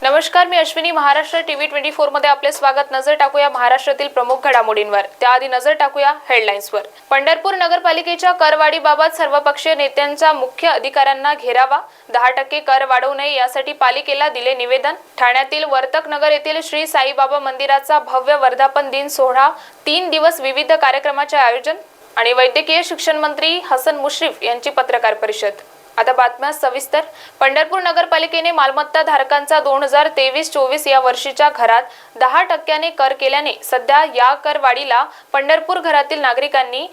नमस्कार, मी अश्विनी. महाराष्ट्र टीव्ही 24 मध्ये आपले स्वागत. नजर टाकूया महाराष्ट्रातील प्रमुख घडामोडींवर. त्याआधी नजर टाकूया हेडलाईन्सवर. पंढरपूर नगरपालिकेच्या करवाढीबाबत सर्वपक्षीय नेत्यांचा मुख्य अधिकाऱ्यांना घेरावा. 10% कर वाढवू नये यासाठी पालिकेला दिले निवेदन. ठाण्यातील वर्तकनगर येथील श्री साईबाबा मंदिराचा भव्य वर्धापन दिन सोहळा, 3 दिवस विविध कार्यक्रमाचे आयोजन. आणि वैद्यकीय शिक्षण मंत्री हसन मुश्रीफ यांची पत्रकार परिषद. आता बातम्या सविस्तर. पंढरपूर नगरपालिकेने मालमत्ता धारकांचा 2023-24 या वर्षीच्या घरात 10% कर केल्याने सध्या या करवाढीला पंढरपूर घरातील नागरिकांनी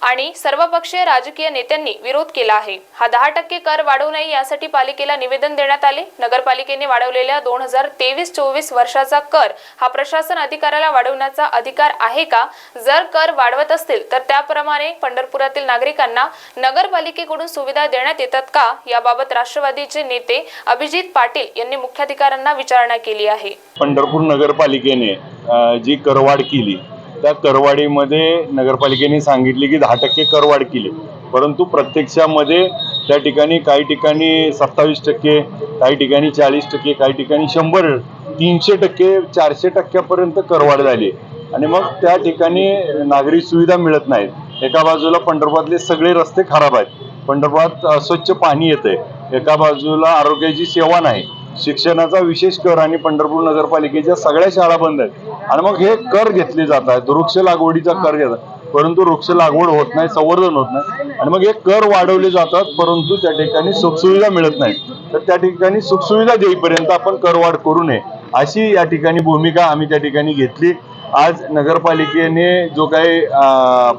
आणि सर्वपक्षीय राजकीय नेत्यांनी विरोध केला आहे. हा 10% कर वाढवू नये यासाठी पालिकेला निवेदन देण्यात आले. नगरपालिकेने वाढवलेल्या 2023-24 वर्षाचा कर हा प्रशासन अधिकाऱ्याला वाढवण्याचा अधिकार आहे का? जर कर वाढवत असतील तर त्याप्रमाणे पंढरपुरातील नागरिकांना नगरपालिकेकडून सुविधा देण्यात येतात का? याबाबत राष्ट्रवादीचे नेते अभिजित पाटील यांनी मुख्याधिकाऱ्यांना विचारणा केली आहे. पंढरपूर नगरपालिकेने जी करवाढ केली त्या करवाढीमध्ये नगरपालिकेने सांगितले की 10% करवाढ केली, परंतु प्रत्यक्षामध्ये त्या ठिकाणी काही ठिकाणी 27%, काही ठिकाणी 40%, काही ठिकाणी 100%, 300%, 400% करवाढ झाली. आणि मग त्या ठिकाणी नागरी सुविधा मिळत नाहीत. एका बाजूला पंढरपुरातले सगळे रस्ते खराब आहेत, पंढरपुरात अस्वच्छ पाणी येते, एका बाजूला आरोग्याची सेवा नाही, शिक्षणाचा विशेष कर आणि पंढरपूर नगरपालिकेच्या सगळ्या शाळा बंद आहेत. आणि मग हे कर घेतले जात आहेत, वृक्ष लागवडीचा कर घेतात, परंतु वृक्ष लागवड होत नाही, संवर्धन होत नाही. आणि मग हे कर वाढवले जातात, परंतु त्या ठिकाणी सुखसुविधा मिळत नाही. तर त्या ठिकाणी सुखसुविधा देईपर्यंत आपण करवाढ करू नये अशी या ठिकाणी भूमिका आम्ही त्या ठिकाणी घेतली. आज नगरपालिकेने जो काही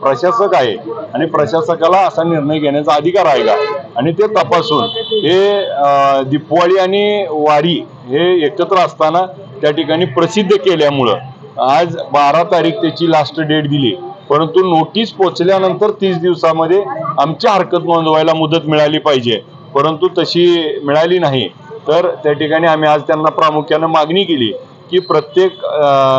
प्रशासक आहे आणि प्रशासकाला असा निर्णय घेण्याचा अधिकार आहे का, आणि ते तपासून हे दिपवाळी आणि वारी हे एकत्र असताना त्या ठिकाणी प्रसिद्ध केल्यामुळं आज 12 तारीख त्याची लास्ट डेट दिली, परंतु नोटीस पोचल्यानंतर 30 दिवसामध्ये आमची हरकत नोंदवायला मुदत मिळाली पाहिजे, परंतु तशी मिळाली नाही. तर त्या ठिकाणी आम्ही आज त्यांना प्रामुख्याने मागणी केली की प्रत्येक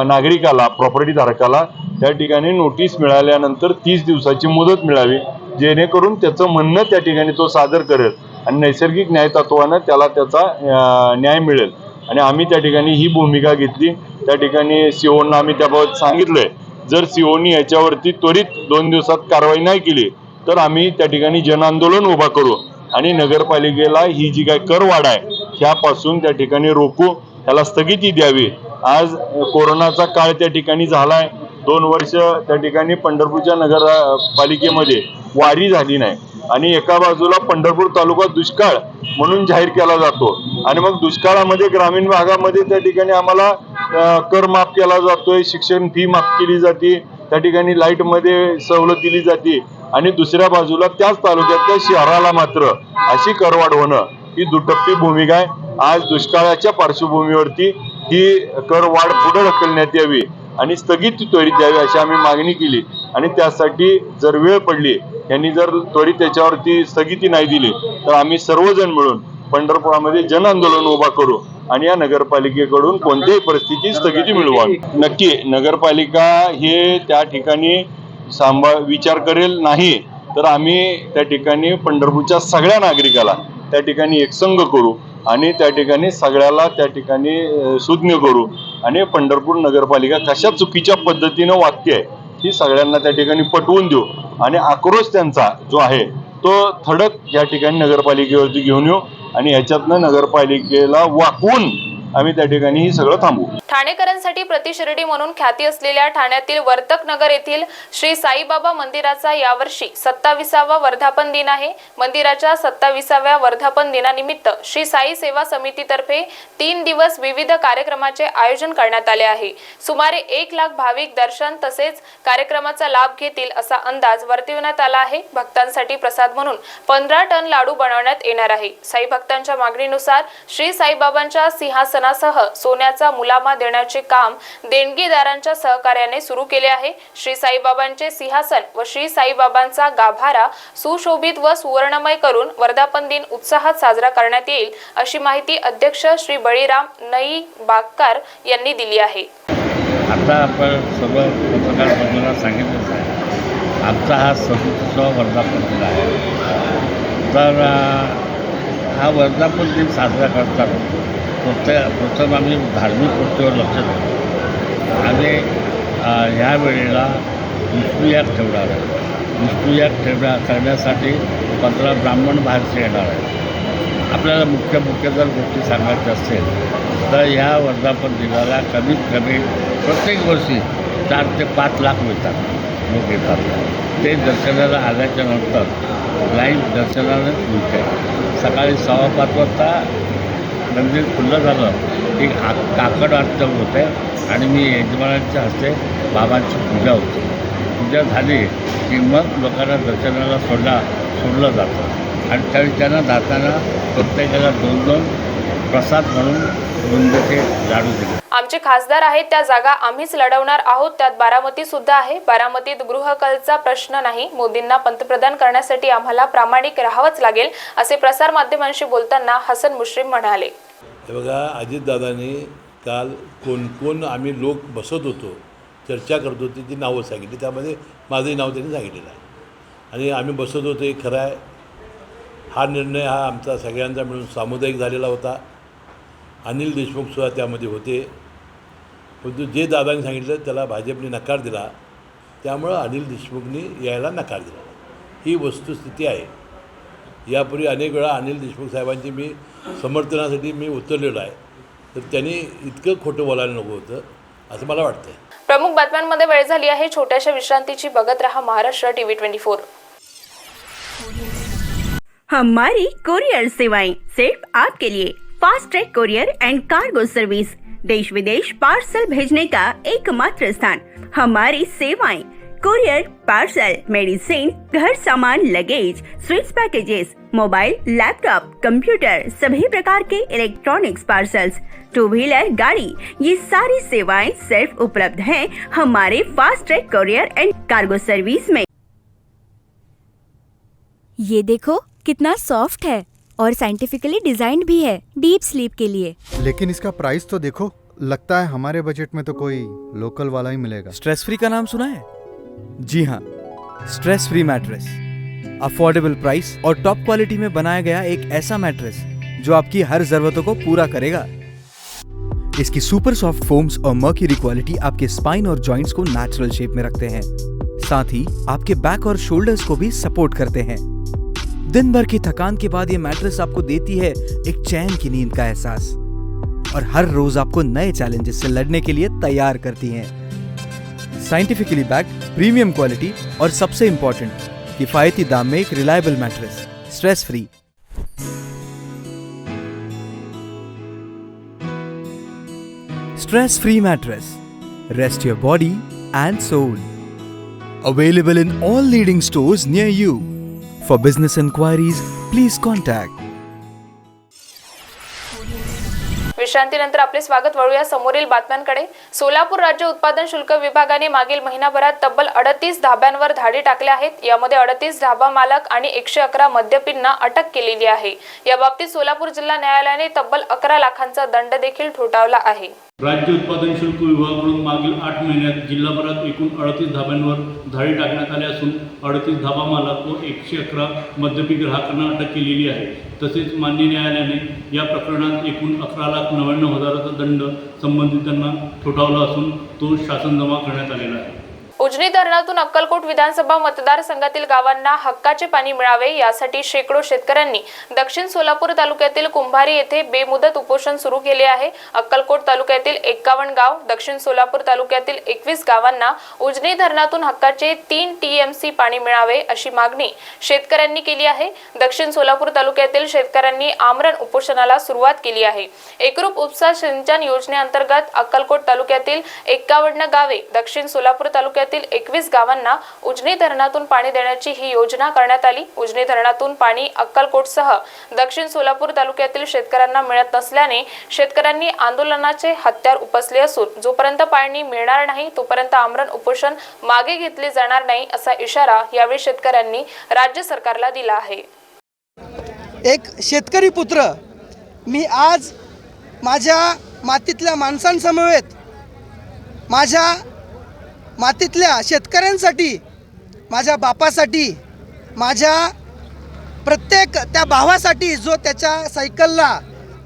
नागरिकाला, प्रॉपर्टी धारकाला त्या ठिकाणी नोटीस मिळाल्यानंतर 30 दिवसाची मुदत मिळावी, जेणेकरून त्याचं म्हणणं त्या ठिकाणी तो सादर करेल आणि नैसर्गिक न्यायतत्वानं त्याला त्याचा न्याय मिळेल. आणि आम्ही त्या ठिकाणी ही भूमिका घेतली. त्या ठिकाणी सीओना आम्ही त्याबाबत सांगितलंय, जर सीओनी याच्यावरती त्वरित 2 दिवसात कारवाई नाही केली तर आम्ही त्या ठिकाणी जनआंदोलन उभा करू आणि नगरपालिकेला ही जी काही करवाढ आहे ह्यापासून त्या ठिकाणी रोखू, त्याला स्थगिती द्यावी. आज कोरोनाचा काळ त्या ठिकाणी झालाय, 2 वर्ष त्या ठिकाणी पंढरपूरच्या नगरपालिकेमध्ये वारी झाली नाही आणि एका बाजूला पंढरपूर तालुका दुष्काळ म्हणून जाहीर केला जातो आणि मग दुष्काळामध्ये ग्रामीण भागामध्ये त्या ठिकाणी आम्हाला कर माफ केला जातोय, शिक्षण फी माफ केली जाते, त्या ठिकाणी लाईटमध्ये सवलत दिली जाते आणि दुसऱ्या बाजूला त्याच तालुक्यातल्या शहराला मात्र अशी करवाढ होणं ही दुटप्पी भूमिका आहे. आज दुष्काळाच्या पार्श्वभूमीवरती ही करवाढ पुढे ढकलण्यात यावी आणि स्थगिती त्वरित द्यावी अशी आम्ही मागणी केली. आणि त्यासाठी जर वेळ पडली, यांनी जर त्वरित त्याच्यावरती स्थगिती नाही दिली तर आम्ही सर्वजण मिळून पंढरपुरामध्ये जन आंदोलन उभा करू आणि या नगरपालिकेकडून कोणत्याही परिस्थितीत स्थगिती मिळवावी. नक्की नगरपालिका हे त्या ठिकाणी विचार करेल नाही तर आम्ही त्या ठिकाणी पंढरपूरच्या सगळ्या नागरिकाला त्या ठिकाणी एकसंघ करू आणि त्या ठिकाणी सगळ्याला त्या ठिकाणी सुज्ञ करू आणि पंढरपूर नगरपालिका कशा चुकीच्या पद्धतीनं वागते आहे ही सगळ्यांना त्या ठिकाणी पटवून देऊ आणि आक्रोश त्यांचा जो आहे तो थडक या ठिकाणी नगरपालिकेवरती घेऊन येऊ आणि याच्यातनं नगरपालिकेला वाकवून आम्ही त्या ठिकाणी ही सगळं थांबवू. ठाणेकरांसाठी प्रतिशिर्डी म्हणून ख्याती असलेल्या ठाण्यातील वर्तकनगर येथील श्री साईबाबा मंदिराचा यावर्षी 27वा वर्धापन दिन आहे. मंदिराच्या 27व्या वर्धापन दिनानिमित्त श्री साई सेवा समितीतर्फे 3 दिवस विविध कार्यक्रमाचे आयोजन करण्यात आले आहे. सुमारे 1 लाख भाविक दर्शन तसेच कार्यक्रमाचा लाभ घेतील असा अंदाज वर्तविण्यात आला आहे. भक्तांसाठी प्रसाद म्हणून 15 टन लाडू बनवण्यात येणार आहे. साई भक्तांच्या मागणीनुसार श्री साईबाबांच्या सिंहासनासह सोन्याचा मुलामा देण्याचे काम देणगीदारांच्या सहकार्याने सुरू केले आहे. श्री साईबाबांचे सिंहासन व श्री साईबाबांचा गाभारा सुशोभित व सुवर्णमय करून वर्धापन दिन उत्साहात साजरा करण्यात येईल अशी माहिती अध्यक्ष श्री बळीराम नई बागकार यांनी दिली आहे. आता आपण सर्व पत्रकार बंधूंना सांगितलं आहे, आमचा हा 37वा वर्धापन दिन आहे. तर हा वर्धापन दिन साजरा करताना प्रथम आम्ही धार्मिक गोष्टीवर लक्ष देतो. आम्ही ह्या वेळेला विष्णुयाग ठेवणार आहे. विष्णुयाग करण्यासाठी 15 ब्राह्मण बाहेरचे येणार आहेत. आपल्याला मुख्य जर गोष्टी सांगायच्या असेल तर ह्या वर्धापन दिनाला कमीत कमी प्रत्येक वर्षी 4 ते 5 लाख मिळतात लोक येतात. ते दर्शनाला आल्याच्या नंतर लाईव्ह दर्शनालाच मिळते. सकाळी 5:15 वाजता मंदिर खुल्लं झालं की काकड आरती होते आणि मी यजमानांच्या हस्ते बाबांची पूजा होते. पूजा झाली की मग लोकांना दर्शनाला सोडलं जातं आणि त्यावेळी त्यांना जाताना प्रत्येकाला 2-2 प्रसाद म्हणून बुंदीचे लाडू दिले. आमचे खासदार आहेत त्या जागा आम्हीच लढवणार आहोत. त्यात बारामती सुद्धा आहे. बारामतीत गृहकलचा प्रश्न नाही. मोदींना पंतप्रधान करण्यासाठी आम्हाला प्रामाणिक राहावंच लागेल असे प्रसार माध्यमांशी बोलताना हसन मुश्रीफ म्हणाले. हे बघा, अजितदादांनी काल कोण आम्ही लोक बसत होतो, चर्चा करत होती, ती नावं सांगितली. त्यामध्ये माझंही नाव त्यांनी सांगितलेलं आहे. आणि आम्ही बसत होतो हे खरं आहे. हा निर्णय हा आमचा सगळ्यांचा मिळून सामुदायिक झालेला होता. अनिल देशमुखसुद्धा त्यामध्ये होते. परंतु जे दादांनी सांगितलं त्याला भाजपने नकार दिला. त्यामुळं अनिल देशमुखनी यायला नकार दिला. ही वस्तुस्थिती आहे. यापूर्वी अनेक वेळा अनिल देशमुख साहेबांची मी समर्थनासाठी मी उतरलेलो आहे. तर त्यांनी इतकं खोटं बोलायला नको होतं असं मला वाटतं. प्रमुख बातम्यांमध्ये वेळ झाली आहे छोट्याशा विश्रांतीची. बघत रहा महाराष्ट्र टीव्ही 24. हमारी कुरियर सेवाएं सिर्फ आपके लिए। Fast track courier end cargo service, देश विदेश पार्सल भेजने का एकमात्र स्थान। हमारी सेवाएं कुरियर, पार्सल, मेडिसिन, घर सामान, luggage, sweets packages, mobile, laptop, computer, सभी प्रकार के इलेक्ट्रॉनिक्स पार्सल्स, 2 व्हीलर गाड़ी, ये सारी सेवाएं सिर्फ उपलब्ध हैं हमारे fast track courier end cargo service में। ये देखो कितना सॉफ्ट है और साइंटिफिकली डिजाइंड भी है डीप स्लीप के लिए। लेकिन इसका प्राइस तो देखो, लगता है हमारे बजट में तो कोई लोकल वाला ही मिलेगा। स्ट्रेस फ्री का नाम सुना है? जी हाँ, stress free mattress, affordable price और टॉप क्वालिटी में बनाया गया एक ऐसा मैट्रेस जो आपकी हर जरूरतों को पूरा करेगा। इसकी सुपर सॉफ्ट फोम्स और मर्क्यूरी क्वालिटी आपके स्पाइन और जॉइंट्स को नेचुरल शेप में रखते हैं, साथ ही आपके बैक और शोल्डर्स को भी सपोर्ट करते हैं। दिन भर की थकान के बाद ये मैट्रेस आपको देती है एक चैन की नींद का एहसास और हर रोज आपको नए चैलेंजेस से लड़ने के लिए तैयार करती हैं। साइंटिफिकली बैक्ड, प्रीमियम क्वालिटी और सबसे इंपॉर्टेंट, किफायती दाम में एक reliable mattress, stress free. Stress free mattress, rest your body and soul. Available in all leading stores near you. For business inquiries, please contact. विश्रांतीनंतर आपले स्वागत. वळूया समोरील बातम्यांकडे. सोलापूर राज्य उत्पादन शुल्क विभागाने मागील महिनाभरात तब्बल 38 धाब्यांवर धाडी टाकल्या आहेत. यामध्ये 38 धाबा मालक आणि 111 मद्यपींना अटक केलेली आहे. या बाबतीत सोलापूर जिल्हा न्यायालयाने तब्बल 11 लाखांचा दंड देखील ठोठावला आहे. राज्य उत्पादन शुल्क विभागाकडून मागील 8 महिन्यात जिल्हाभरात एकूण 38 धाब्यांवर धाडी टाकण्यात आली असून 38 धाबा मालक व 111 मद्यपी ग्राहकांना अटक केलेली आहे. तसेच मान्य न्यायालयाने या प्रकरणात एकूण 11,99,000चा दंड संबंधितांना ठोठावला असून तो शासन जमा करण्यात आलेला आहे. उजनी धरणातून अक्कलकोट विधानसभा मतदारसंघातील गावांना हक्काचे पाणी मिळावे यासाठी शेकडो शेतकऱ्यांनी दक्षिण सोलापूर तालुक्यातील कुंभारी येथे बेमुदत उपोषण सुरू केले आहे. अक्कलकोट तालुक्यातील 51 गाव, दक्षिण सोलापूर तालुक्यातील 21 गावांना उजनी धरणातून हक्काचे 3 TMC पाणी मिळावे अशी मागणी शेतकऱ्यांनी केली आहे. दक्षिण सोलापूर तालुक्यातील शेतकऱ्यांनी आमरण उपोषणाला सुरुवात केली आहे. एकरूप उपसा सिंचन योजनेअंतर्गत अक्कलकोट तालुक्यातील 51 गावे, दक्षिण सोलापूर तालुक्यातील 21 गावांना उजनी धरणातून पाणी देण्याची ही योजना करण्यात आली. उजनी धरणातून पाणी अक्कलकोटसह दक्षिण सोलापूर तालुक्यातील शेतकऱ्यांना मिळत नसल्याने शेतकऱ्यांनी आंदोलनाचे हत्यार उपसले असून जोपर्यंत पाणी मिळणार नाही तोपर्यंत आमरण उपोषण मागे घेतले जाणार नाही असा इशारा यावेळी शेतकऱ्यांनी राज्य सरकारला दिला आहे. एक शेतकरी पुत्र मी आज माझ्या मातीतल्या माणसांसमवेत, माझ्या मातीतल्या शेतकऱ्यांसाठी, माझ्या बापासाठी, माझ्या प्रत्येक त्या भावासाठी जो त्याच्या सायकलला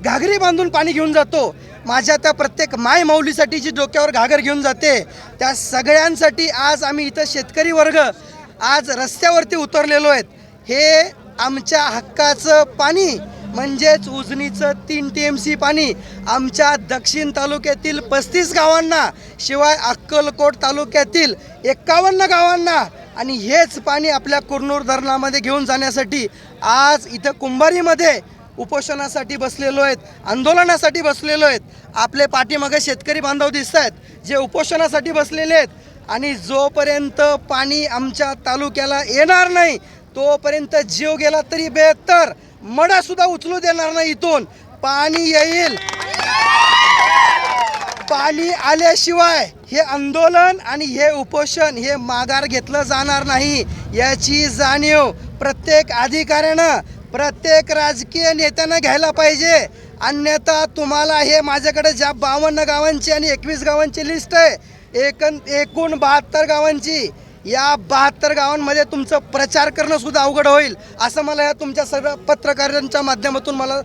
घागरी बांधून पाणी घेऊन जातो, माझ्या त्या प्रत्येक माय माऊलीसाठी जी डोक्यावर घागर घेऊन जाते, त्या सगळ्यांसाठी आज आम्ही इथं शेतकरी वर्ग आज रस्त्यावरती उतरलेलो आहेत. हे आमच्या हक्काचं पाणी म्हणजेच उजनीचं 3 TMC पाणी आमच्या दक्षिण तालुक्यातील 35 गावांना, शिवाय अक्कलकोट तालुक्यातील 51 गावांना आणि हेच पाणी आपल्या कुरनूर धरणामध्ये घेऊन जाण्यासाठी आज इथं कुंभारीमध्ये उपोषणासाठी बसलेलो आहेत, आंदोलनासाठी बसलेलो आहेत. आपले पाठीमागे शेतकरी बांधव दिसत आहेत जे उपोषणासाठी बसलेले आहेत. आणि जोपर्यंत पाणी आमच्या तालुक्याला येणार नाही तोपर्यंत जीव गेला तरी बेहत्तर, मडासुद्धा उचलू देणार नाही. इथून पाणी येईल. पाणी आल्याशिवाय हे आंदोलन आणि हे उपोषण हे माघार घेतलं जाणार नाही, याची जाणीव प्रत्येक अधिकाऱ्यानं, प्रत्येक राजकीय नेत्यानं घ्यायला पाहिजे. अन्यथा तुम्हाला हे माझ्याकडे ज्या 52 गावांची आणि 21 गावांची लिस्ट आहे, एकूण 72 गावांची, या 72 गावांमध्ये तुमचं प्रचार करणं सुद्धा अवघड होईल, असं मला या तुमच्या सगळ्या पत्रकारांच्या माध्यमातून मला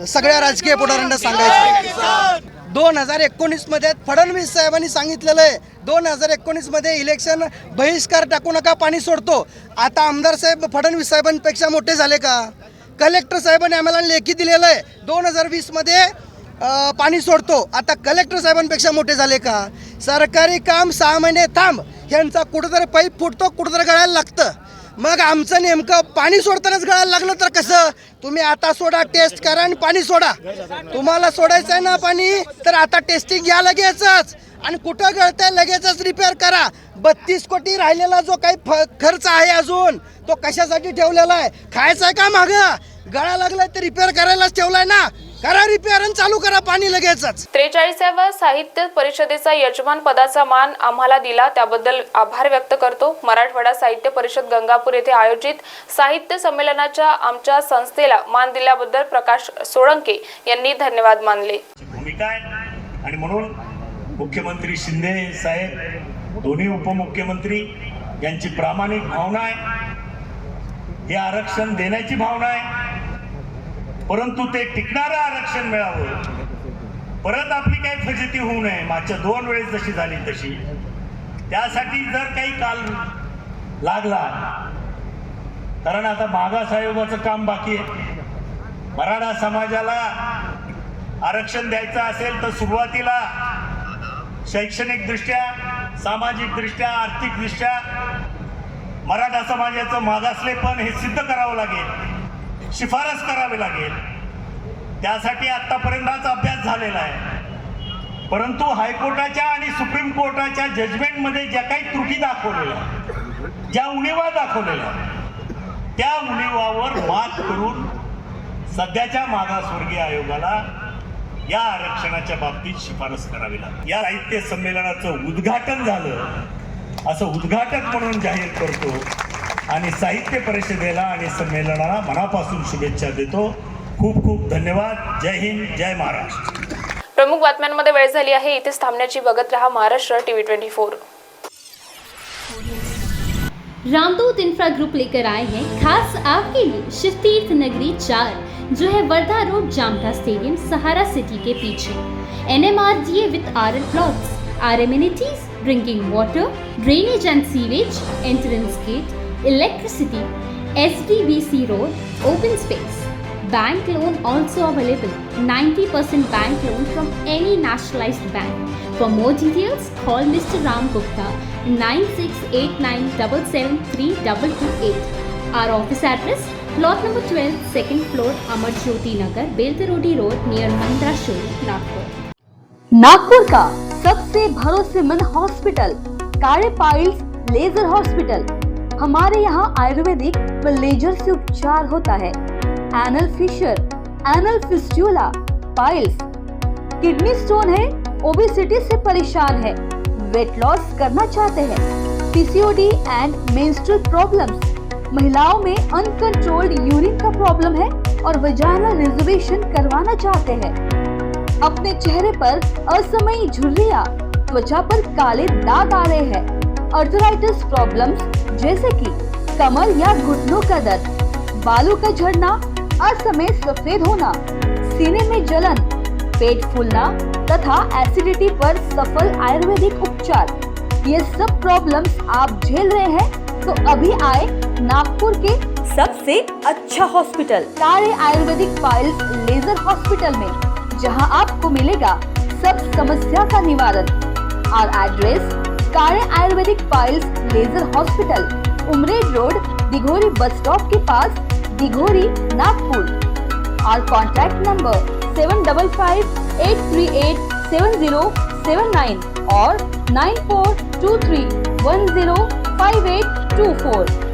सगळ्या राजकीय पुढाऱ्यांना सांगायचं. 2019मध्ये फडणवीस साहेबांनी सांगितलेलं आहे 2019मध्ये इलेक्शन बहिष्कार टाकू नका, पाणी सोडतो. आता आमदार साहेब फडणवीस साहेबांपेक्षा मोठे झाले का? कलेक्टर साहेबांनी आम्हाला लेखी दिलेलं आहे 2020मध्ये पाणी सोडतो. आता कलेक्टर साहेबांपेक्षा मोठे झाले का? सरकारी काम 6 महिने थांब, ह्यांचा कुठंतरी पाईप फुटतो, कुठंतरी गळायला लागतं. मग आमचं नेमकं पाणी सोडतानाच गळायला लागलं तर कसं? तुम्ही आता सोडा, टेस्ट करा आणि पाणी सोडा. तुम्हाला सोडायचं आहे ना पाणी, तर आता टेस्टिंग घ्या लगेचच आणि कुठं गळतंय लगेचच रिपेअर करा. 32 कोटी राहिलेला जो काही खर्च आहे अजून, तो कशासाठी ठेवलेला आहे? खायचं आहे का? मागं गळा लागलाय तर रिपेअर करायलाच ठेवलाय ना, करा रिपेअर आणि चालू करा पाणी लगेचच. 43व्या साहित्य परिषदेचा यजमान पदाचा मान आम्हाला दिला त्याबद्दल आभार व्यक्त करतो. मराठवाडा साहित्य परिषद गंगापूर येथे आयोजित साहित्य संमेलनाच्या आमच्या संस्थेला मान दिल्याबद्दल प्रकाश सोळंके यांनी धन्यवाद मानले. भूमिका आहे आणि म्हणून मुख्यमंत्री शिंदे साहेब, दोन्ही उपमुख्यमंत्री यांची प्रामाणिक भावना आहे, हे आरक्षण देण्याची भावना आहे. परंतु ते टिकणारं आरक्षण मिळावं, परत आपली काही फजिती होऊ नये, मागच्या 2 वेळेस जशी झाली तशी. त्यासाठी जर काही काल लागला, कारण आता मागास आयोगाचं काम बाकी आहे. मराठा समाजाला आरक्षण द्यायचं असेल तर सुरुवातीला शैक्षणिकदृष्ट्या, सामाजिकदृष्ट्या, आर्थिकदृष्ट्या मराठा समाजाचं मागासलेपण हे सिद्ध करावं लागेल, शिफारस करावी लागेल. त्यासाठी आत्तापर्यंतच अभ्यास झालेला आहे. परंतु हायकोर्टाच्या आणि सुप्रीम कोर्टाच्या जजमेंटमध्ये ज्या काही त्रुटी दाखवलेल्या, ज्या उणिवा दाखवलेल्या, त्या उणिवावर मात करून सध्याच्या मागासवर्गीय आयोगाला या आरक्षणाच्या बाबतीत शिफारस करावी लागेल. या साहित्य संमेलनाचं उद्घाटन झालं असं उद्घाटक म्हणून जाहीर करतो आणि साहित्य परिषदेला आणि संमेलनाला मनापासून शुभेच्छा देतो. खूप खूप धन्यवाद. जय हिंद, जय महाराष्ट्र. प्रमुख बातम्यांमध्ये वेळ झाली आहे, इथेच थांबण्याची. बघत रहा महाराष्ट्र TV 24. रामदूत इंफ्रा ग्रुप लेकर आए हैं खास आपके लिए शिवतीर्थ नगरी 4, जो है वर्धा रोड, जामठा स्टेडियम, सहारा सिटी के पीछे. NMRDA with RL plots, our amenities, drinking water, drainage and sewage, entrance gate, electricity, SDVC road, open space. Bank loan also available. 90% bank loan from any nationalized bank. For more details, call Mr. Ram Gupta 9689773228. Our office address: plot number 12, second floor, Amar Jyoti Nagar, Beltarodi Road, near Mahindra Showroom, Nagpur. Nagpur का सबसे भरोसेमंद hospital Kale piles laser hospital. हमारे यहाँ आयुर्वेदिक व laser से उपचार होता है. Anal fissure, anal fistula, piles, kidney stone है, ओबेसिटी से परेशान है, वेट लॉस करना चाहते हैं, PCOD एंड मेंस्ट्रुअल प्रॉब्लम्स, महिलाओं में अनकंट्रोल्ड यूरिन का प्रॉब्लम है और वजाइनल रिजर्वेशन करवाना चाहते हैं. अपने चेहरे पर असमयी झुर्रियां, त्वचा पर काले दाग आ रहे हैं, अर्थराइटिस प्रॉब्लम्स जैसे कि कमर या घुटनों का दर्द, बालों का झड़ना, असमय सफेद होना, सीने में जलन, पेट फूलना तथा एसिडिटी पर सफल आयुर्वेदिक उपचार, ये सब प्रॉब्लम्स आप झेल रहे हैं तो अभी आए नागपुर के सबसे अच्छा हॉस्पिटल कार्य आयुर्वेदिक पाइल्स लेजर हॉस्पिटल में, जहां आपको मिलेगा सब समस्या का निवारण। और एड्रेस कार्य ayurvedic piles laser hospital, Umred road, Dighori bus stop के पास, दिघोरी, नागपुर। और कॉन्टैक्ट नंबर 7558387079 और 9423105824।